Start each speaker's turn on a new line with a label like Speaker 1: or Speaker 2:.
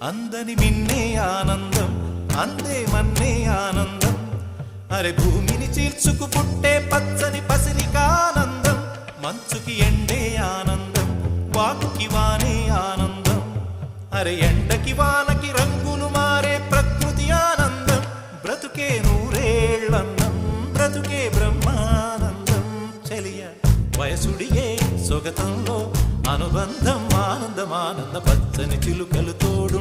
Speaker 1: అందని మిన్నే ఆనందం అందే మన్నే ఆనందం అరే భూమిని చీల్చుకు పుట్టే పచ్చని పసిరికానందం మంచుకి ఎండే ఆనందం వాకుకి వానే ఆనందం అరే ఎండకి వానకి రంగులు మారే ప్రకృతి ఆనందం బ్రతుకే నూరేళ్ళన్నం బ్రతుకే బ్రహ్మానందం చెలియ వయసుడియే సొగతంలో అనుబంధం ఆనందం ఆనంద పచ్చని చిలుకలు తోడు